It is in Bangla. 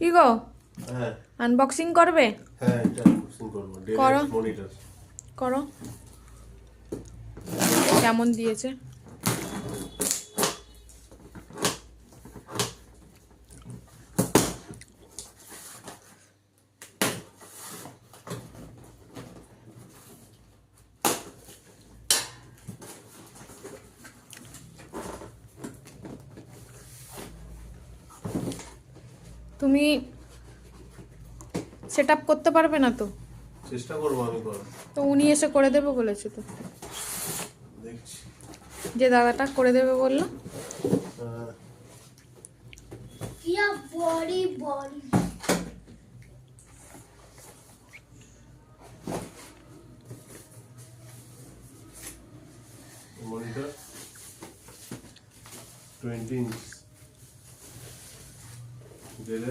কি গো, হ্যাঁ আনবক্সিং করবে? হ্যাঁ এটা আনবক্সিং করব। করো। Dell monitor. করো, কেমন দিয়েছে? তুমি সেট আপ করতে পারবে না তো? চেষ্টা করব আমি করার। তো উনি এসে করে দেবে বলেছে তো, দেখছি। যে দাদাটা করে দেবে বললো। क्या body body monitor 20 inch del